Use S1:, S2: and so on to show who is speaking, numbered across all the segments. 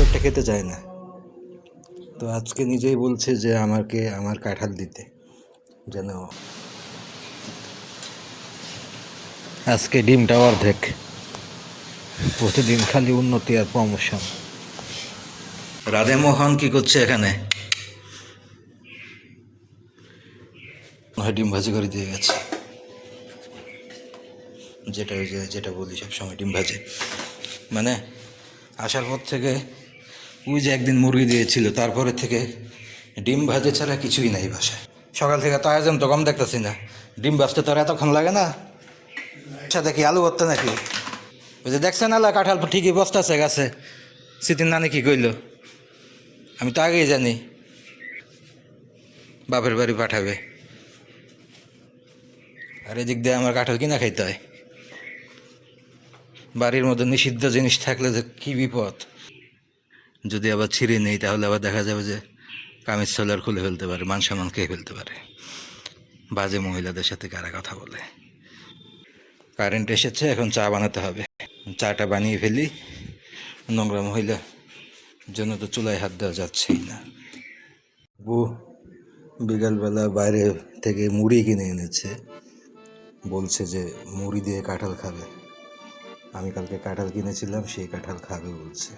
S1: খুব একটা খেতে চায় না, তো আজকে নিজেই বলছে যে আমাকে আমার কাঁঠাল দিতে, যেন আজকে ডিমটা অর্ধেক। প্রতিদিন খালি উন্নতি আর প্রমোশন। রাধেমোহন কি করছে এখানে? ডিম ভাজি করে দিয়ে গেছে, যেটা বলি সবসময় ডিম ভাজি। মানে আসার পর থেকে ওই যে একদিন মুরগি দিয়েছিল, তারপরে থেকে ডিম ভাজে ছাড়া কিছুই নাই বাসায়। সকাল থেকে তো আয়োজন তো কম দেখতেছি না। ডিম ভাজতে তো আর এতক্ষণ লাগে না। সাথে কি আলু ভর্তা নাকি? ওই যে দেখছেন আলা কাঁঠাল ঠিকই বস্তাছে গাছে। সিতির নানি কি কইল? আমি তো আগেই জানি বাপের বাড়ি পাঠাবে, আর এদিক দিয়ে আমার কাঁঠাল কিনা খাইতে হয়। বাড়ির মধ্যে নিষিদ্ধ জিনিস থাকলে যে কী বিপদ। যদি আবার ছিঁড়ে নেই তাহলে আবার দেখা যাবে যে কামিজ সোলার খুলে ফেলতে পারে, মান সম্মান খেয়ে ফেলতে পারে। বাজে মহিলাদের সাথে কারা কথা বলে। কারেন্ট এসেছে, এখন চা বানাতে হবে। চাটা বানিয়ে ফেলি। নোংরা মহিলা জন্য তো চুলায় হাত দেওয়া যাচ্ছেই না। বউ বিকালবেলা বাইরে থেকে মুড়ি কিনে এনেছে, বলছে যে মুড়ি দিয়ে কাঁঠাল খাবে। আমি কালকে কাঁঠাল কিনেছিলাম, সেই কাঁঠাল খাবে বলছে।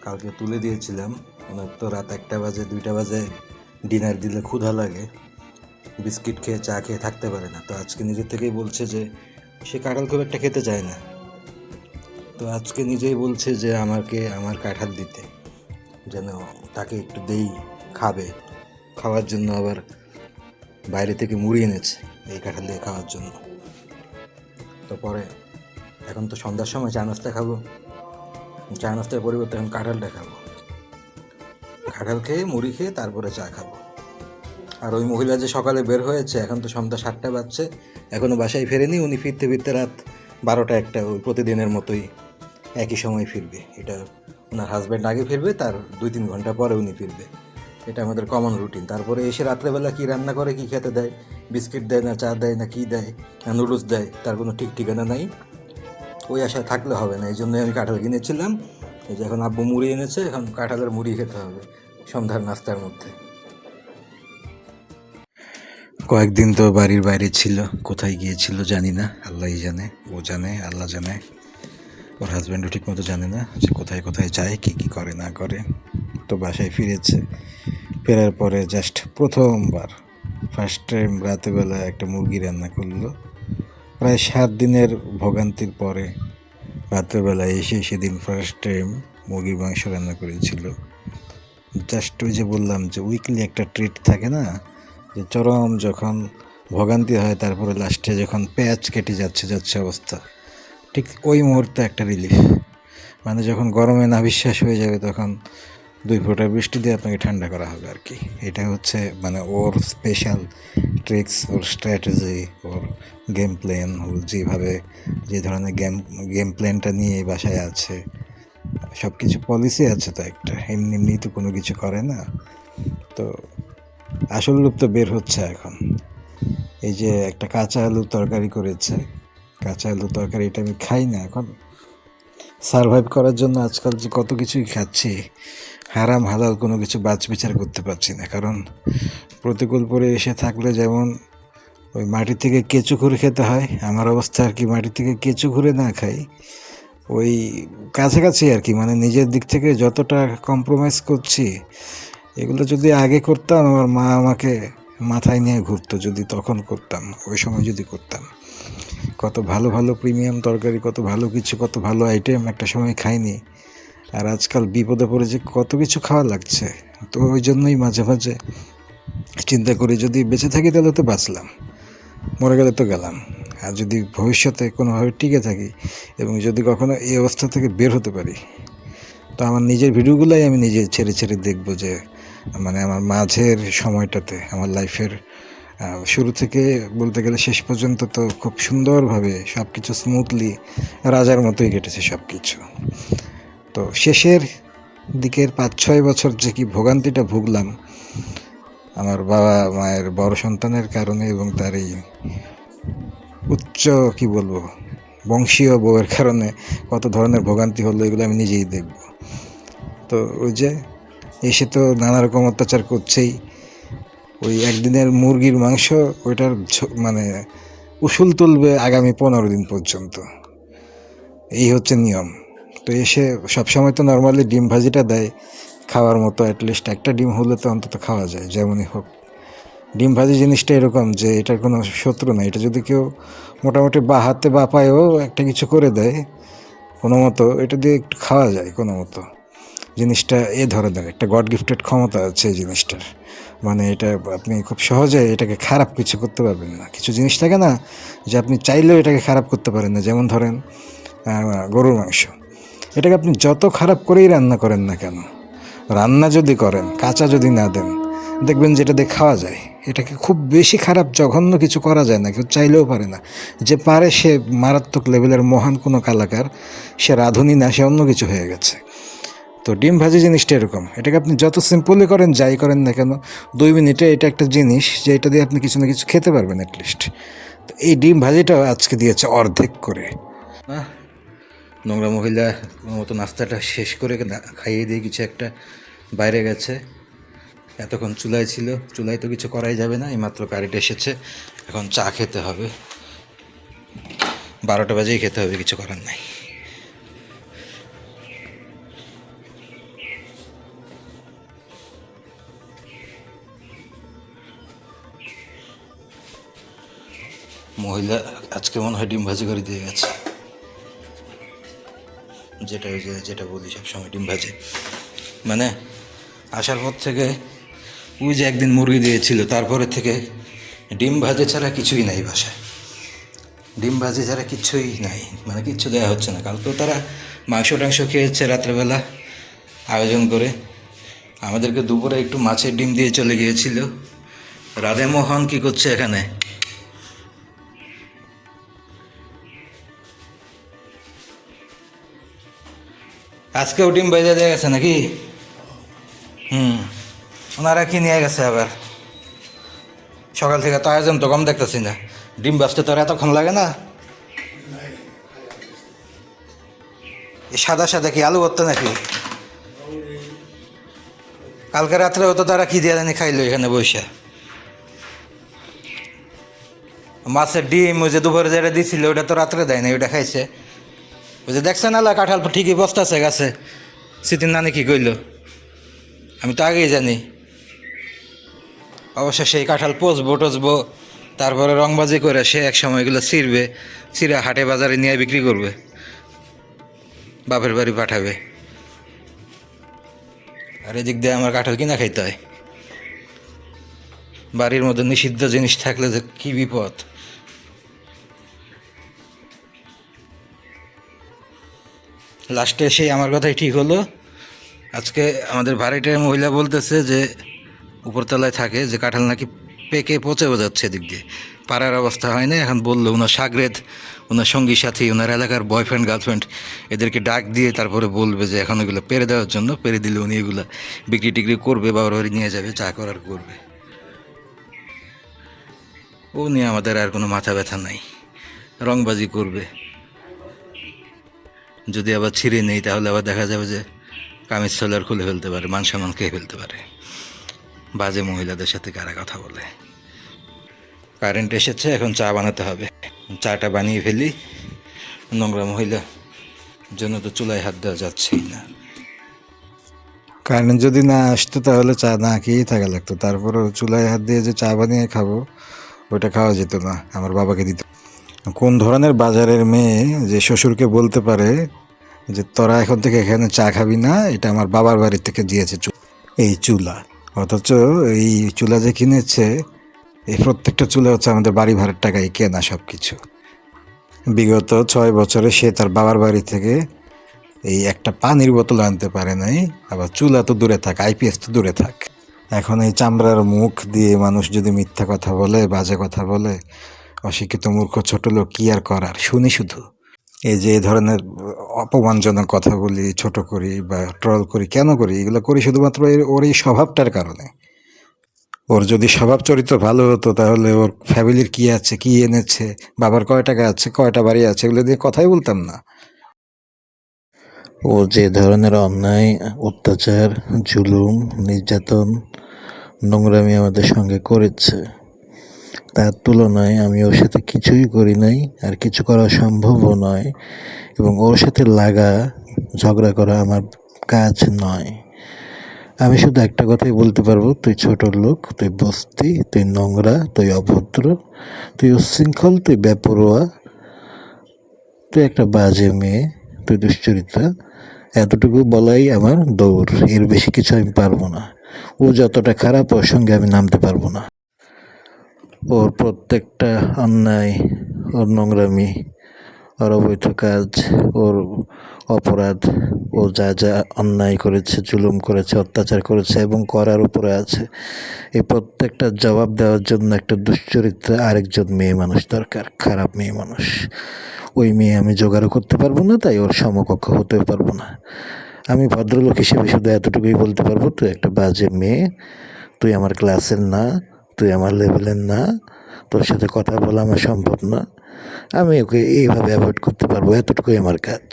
S1: কালকে তুলে দিয়েছিলাম, ওনার তো রাত 1টা বাজে 2টা বাজে ডিনার দিলে ক্ষুধা লাগে, বিস্কিট খেয়ে চা খেয়ে থাকতে পারে না। তো আজকে নিজের থেকেই বলছে যে সে কাঁঠাল খুব একটা খেতে চায় না, তো আজকে নিজেই বলছে যে আমাকে আমার কাঁঠাল দিতে, যেন তাকে একটু দেই, খাবে। খাওয়ার জন্য আবার বাইরে থেকে মুড়ি এনেছে এই কাঁঠাল দিয়ে খাওয়ার জন্য। তো পরে এখন তো সন্ধ্যার সময় চা নাস্তা খাবো, চা নাস্তার পরিবর্তে এখন কাঁঠালটা খাবো। কাঁঠাল খেয়ে মুড়ি খেয়ে তারপরে চা খাবো। আর ওই মহিলা যে সকালে বের হয়েছে, এখন তো সন্ধ্যা 7টা বাজছে, এখনও বাসায় ফেরেনি। উনি ফিরতে ফিরতে রাত 12টা 1টা, ওই প্রতিদিনের মতোই একই সময় ফিরবে। এটা ওনার হাজব্যান্ড আগে ফিরবে, তার 2-3 ঘন্টা পরে উনি ফিরবে। এটা আমাদের কমন রুটিন। তারপরে এসে রাত্রেবেলা কী রান্না করে, কী খেতে দেয়, বিস্কিট দেয় না চা দেয় না কী দেয় না নুডলস দেয়, তার কোনো ঠিক ঠিকানা নাই। ওই আশায় থাকলে হবে না, এই জন্যই আমি কাঁঠাল কিনেছিলাম। এই যে এখন আব্বু মুড়ি এনেছে, এখন কাঁঠালের মুড়ি খেতে হবে সন্ধ্যার নাস্তার মধ্যে। কয়েকদিন তো বাড়ির বাইরে ছিল, কোথায় গিয়েছিল জানি না, আল্লাহই জানে। ও জানে, আল্লাহ জানে। ওর হাজব্যান্ডও ঠিক মতো জানে না যে কোথায় কোথায় যায়, কী কী করে না করে। তো বাসায় ফিরেছে, ফেরার পরে জাস্ট প্রথমবার ফার্স্ট টাইম রাতেবেলা একটা মুরগি রান্না করলো। প্রায় 7 দিনের ভোগান্তির পরে রাত্রেবেলা এসে সেদিন ফার্স্ট টাইম মুরগির মাংস রান্না করেছিল। জাস্ট ওই যে বললাম যে উইকলি একটা ট্রিট থাকে না, যে চরম যখন ভোগান্তি হয়, তারপরে লাস্টে যখন পেঁয়াজ কেটে যাচ্ছে অবস্থা, ঠিক ওই মুহূর্তে একটা রিলিফ। মানে যখন গরমে নাভিশ্বাস হয়ে যাবে, তখন 2 ফোঁটা বৃষ্টি দিয়ে আপনাকে ঠান্ডা করা হবে আর কি। এটা হচ্ছে মানে ওর স্পেশাল ট্রিক্স, ওর স্ট্র্যাটেজি, ওর গেম প্ল্যান। ও যেভাবে যে ধরনের গেম প্ল্যানটা নিয়ে বাসায় আছে, সব কিছু পলিসি আছে তো একটা, এমনি এমনি তো কোনো কিছু করে না। তো আসল রূপ তো বের হচ্ছে এখন। এই যে একটা কাঁচা আলুর তরকারি করেছে, কাঁচা আলুর তরকারি এটা আমি খাই না এখন। সারভাইভ করার জন্য আজকাল যে কত কিছুই খাচ্ছি, হারাম হালাল কোনো কিছু বাছ বিচার করতে পারছি না। কারণ প্রতিকূল পরিবেশে থাকলে যেমন ওই মাটি থেকে কেঁচু ঘুরে খেতে হয়, আমার অবস্থা আর কি, মাটি থেকে কেঁচু ঘুরে না খাই, ওই কাছাকাছি আর কি। মানে নিজের দিক থেকে যতটা কম্প্রোমাইজ করছি, এগুলো যদি আগে করতাম, আমার মা আমাকে মাথায় নিয়ে ঘুরতো, যদি তখন করতাম, ওই সময় যদি করতাম। কত ভালো ভালো প্রিমিয়াম তরকারি, কত ভালো কিছু, কত ভালো আইটেম একটা সময় খাইনি। আর আজকাল বিপদে পড়ে যে কত কিছু খাওয়া লাগছে। তো ওই জন্যই মাঝে মাঝে চিন্তা করি, যদি বেঁচে থাকি তাহলে তো বাঁচলাম, মরে গেলে তো গেলাম। আর যদি ভবিষ্যতে কোনোভাবে টিকে থাকি এবং যদি কখনো এই অবস্থা থেকে বের হতে পারি, তো আমার নিজের ভিডিওগুলোই আমি নিজে ছেড়ে ছেড়ে দেখবো। যে মানে আমার মাঝের সময়টাতে, আমার লাইফের শুরু থেকে বলতে গেলে শেষ পর্যন্ত তো খুব সুন্দরভাবে সব কিছু স্মুথলি রাজার মতোই কেটেছে সব কিছু। তো শেষের দিকের 5-6 বছর যে কি ভোগান্তিটা ভুগলাম আমার বাবা মায়ের বড় সন্তানের কারণে, এবং তার এই উচ্চ কি বলবো বংশীয় বউয়ের কারণে কত ধরনের ভোগান্তি হলো, এগুলো আমি নিজেই দেখব। তো ওই যে এসে তো নানা রকম অত্যাচার করছেই। ওই একদিনের মুরগির মাংস ওইটার মানে উসুল তুলবে আগামী 15 দিন পর্যন্ত। এই হচ্ছে নিয়ম। তো এসে সবসময় তো নর্মালি ডিম ভাজিটা দেয় খাওয়ার মতো, অ্যাটলিস্ট একটা ডিম হলে তো অন্তত খাওয়া যায় যেমনই হোক। ডিম ভাজি জিনিসটা এরকম যে এটার কোনো শত্রু না। এটা যদি কেউ মোটামুটি বা হাতে বা পায়েও একটা কিছু করে দেয় কোনো মতো, এটা দিয়ে একটু খাওয়া যায় কোনো মতো। জিনিসটা এ ধরনের একটা গড গিফটেড ক্ষমতা আছে এই জিনিসটার। মানে এটা আপনি খুব সহজে এটাকে খারাপ কিছু করতে পারবেন না। কিছু জিনিস থাকে না যে আপনি চাইলেও এটাকে খারাপ করতে পারেন না, যেমন ধরেন গরুর মাংস। এটাকে আপনি যত খারাপ করেই রান্না করেন না কেন, রান্না যদি করেন কাঁচা যদি না দেন, দেখবেন যেটা দিয়ে খাওয়া যায়। এটাকে খুব বেশি খারাপ জঘন্য কিছু করা যায় না, কেউ চাইলেও পারে না। যে পারে সে মারাত্মক লেভেলের মহান কোনো কলাকার, সে রাঁধুনি না, সে অন্য কিছু হয়ে গেছে। তো ডিম ভাজি জিনিসটা এরকম, এটাকে আপনি যত সিম্পলি করেন যাই করেন না কেন, 2 মিনিটে এটা একটা জিনিস যে এটা দিয়ে আপনি কিছু না কিছু খেতে পারবেন অ্যাটলিস্ট। তো এই ডিম ভাজিটাও আজকে দিয়েছে অর্ধেক করে। না, নোংরা মহিলা কোনো মতো নাস্তাটা শেষ করে খাইয়ে দিয়ে কিছু একটা বাইরে গেছে। এতক্ষণ চুলায় ছিল, চুলায় তো কিছু করাই যাবে না, এইমাত্র কারেন্ট এসেছে, এখন চা খেতে হবে। 12টা বাজেই খেতে হবে, কিছু করার নাই। মহিলা আজকে মনে হয় ডিম ভাজি করে দিয়ে গেছে, যেটা বলি সবসময় ডিম ভাজি। মানে আসার পর থেকে ওই যে একদিন মুরগি দিয়েছিল, তারপরে থেকে ডিম ভাজি ছাড়া কিছুই নাই বাসায়। ডিম ভাজি ছাড়া কিছুই নাই, মানে কিচ্ছু দেওয়া হচ্ছে না। কালকেও তারা মাংস টাংস খেয়েছে রাত্রেবেলা আয়োজন করে। আমাদেরকে দুপুরে একটু মাছের ডিম দিয়ে চলে গিয়েছিল। রাধেমোহন কি করছে এখানে? আজকেও ডিম ভেজে দিয়ে গেছে নাকি? ওনারা কি নিয়ে গেছে আবার? সকাল থেকে তো আয়োজন তো কম দেখতেছি না। ডিম ভাজতে তো আর এতক্ষণ লাগে না। এই সাদা সাদা কি আলু ভর্তা নাকি? কালকে রাত্রেও তো তারা কি দিয়ে জানি খাইলো এখানে বসে। মাছের ডিম ওই যে দুপুরে যেটা দিছিল ওটা তো রাত্রে দেয় না, ওটা খাইছে। ওই যে দেখছেন না কাঁঠাল ঠিকই বসতেছে গাছে। স্মৃতির নানি কি কইল আমি তো আগেই জানি। অবশ্য সেই কাঁঠাল পচবো টচবো, তারপরে রংবাজি করে সে এক সময় এগুলো ছিঁড়বে, ছিঁড়ে হাটে বাজারে নিয়ে বিক্রি করবে, বাপের বাড়ি পাঠাবে। আর এদিক দিয়ে আমার কাঁঠাল কিনা খাইতে হয়। বাড়ির মধ্যে নিষিদ্ধ জিনিস থাকলে যে কী বিপদ। লাস্টে সেই আমার কথাই ঠিক হলো। আজকে আমাদের ভাড়াটিয়া মহিলা বলতেছে যে উপরতলায় থাকে, যে কাঁঠাল নাকি পেকে পচেও যাচ্ছে এদিক দিয়ে, পাড়ার অবস্থা হয় না। এখন বললো ওনার সাগরেদ, ওনার সঙ্গী সাথী, ওনার এলাকার বয়ফ্রেন্ড গার্লফ্রেন্ড এদেরকে ডাক দিয়ে তারপরে বলবে যে এখন এগুলো পেরে দেওয়ার জন্য। পেরে দিলে উনি এগুলো বিক্রি টিক্রি করবে, বাবার বাড়ি নিয়ে যাবে, চা করার করবে। ও নিয়ে আমাদের আর কোনো মাথা ব্যথা নাই। রংবাজি করবে, যদি আবার ছিঁড়ে নেই তাহলে আবার দেখা যাবে যে কামিজ সোলার খুলে ফেলতে পারে, মান সম্মান খেয়ে ফেলতে পারে। বাজে মহিলাদের সাথে কারা কথা বলে। কারেন্ট এসেছে, এখন চা বানাতে হবে। চাটা বানিয়ে ফেলি। নোংরা মহিলা জন্য তো চুলায় হাত দেওয়া যাচ্ছেই না। কারেন্ট যদি না আসতো তাহলে চা না খেয়েই থাকা লাগতো। তারপরেও চুলায় হাত দিয়ে যে চা বানিয়ে খাবো ওইটা খাওয়া যেত না, আমার বাবাকে দিত। কোন ধরনের বাজারের মেয়ে যে শ্বশুরকে বলতে পারে যে তোরা এখন থেকে এখানে চা খাবি না, এটা আমার বাবার বাড়ি থেকে দিয়েছে এই চুলা। অথচ এই চুলা যে কিনেছে, এই প্রত্যেকটা চুলা হচ্ছে আমাদের বাড়ি ভাড়ার টাকায় কেনা সব কিছু। বিগত 6 বছরে সে তার বাবার বাড়ি থেকে এই একটা পানির বোতল আনতে পারে নাই। আবার চুলা তো দূরে থাক, আইপিএস তো দূরে থাক। এখন এই চামড়ার মুখ দিয়ে মানুষ যদি মিথ্যা কথা বলে, বাজে কথা বলে, অশিক্ষিত মূর্খ ছোট লোক কি আর করার, শুনি শুধু। এই যে এই ধরনের অপমানজনক কথা বলি, ছোট করি বা ট্রল করি, কেন করি এগুলো? করি শুধুমাত্র ওর এই স্বভাবটার কারণে। ওর যদি স্বভাব চরিত্র ভালো হতো তাহলে ওর ফ্যামিলির কি আছে, কি এনেছে, বাবার কয় টাকা আছে, কয়টা বাড়ি আছে, এগুলো দিয়ে কথাই বলতাম না। ও যে ধরনের অন্যায়, অত্যাচার, জুলুম, নির্যাতন, নোংরামি আমাদের সঙ্গে করেছে, তার তুলনায় আমি ওর সাথে কিছুই করি নাই, আর কিছু করা সম্ভবও নয়, এবং ওর সাথে লাগা, ঝগড়া করা আমার কাজ নয়। আমি শুধু একটা কথাই বলতে পারবো, তুই ছোট লোক, তুই বস্তি, তুই নোংরা, তুই অভদ্র, তুই উচ্ছৃঙ্খল, তুই বেপরোয়া, তুই একটা বাজে মেয়ে, তুই দুশ্চরিত্রা। এতটুকু বলাই আমার দৌড়, এর বেশি কিছু আমি পারবো না। ও যতটা খারাপ, ওর সঙ্গে আমি নামতে পারবো না। ওর প্রত্যেকটা অন্যায়, ওর নোংরামি, ওর অবৈধ কাজ, ওর অপরাধ, ও যা যা অন্যায় করেছে, জুলুম করেছে, অত্যাচার করেছে এবং করার উপরে আছে, এই প্রত্যেকটা জবাব দেওয়ার জন্য একটা দুশ্চরিত্রা আরেকজন মেয়ে মানুষ দরকার, খারাপ মেয়ে মানুষ। ওই মেয়ে আমি জোগাড়ও করতে পারবো না, তাই ওর সমকক্ষ হতেও পারবো না। আমি ভদ্রলোক হিসেবে শুধু এতটুকুই বলতে পারবো, তুই একটা বাজে মেয়ে, তুই আমার ক্লাসের না, তুই আমার লেভেলের না, তোর সাথে কথা বলা আমার সম্ভব না। আমি ওকে এইভাবে অ্যাভয়েড করতে পারবো, এতটুকুই আমার কাজ।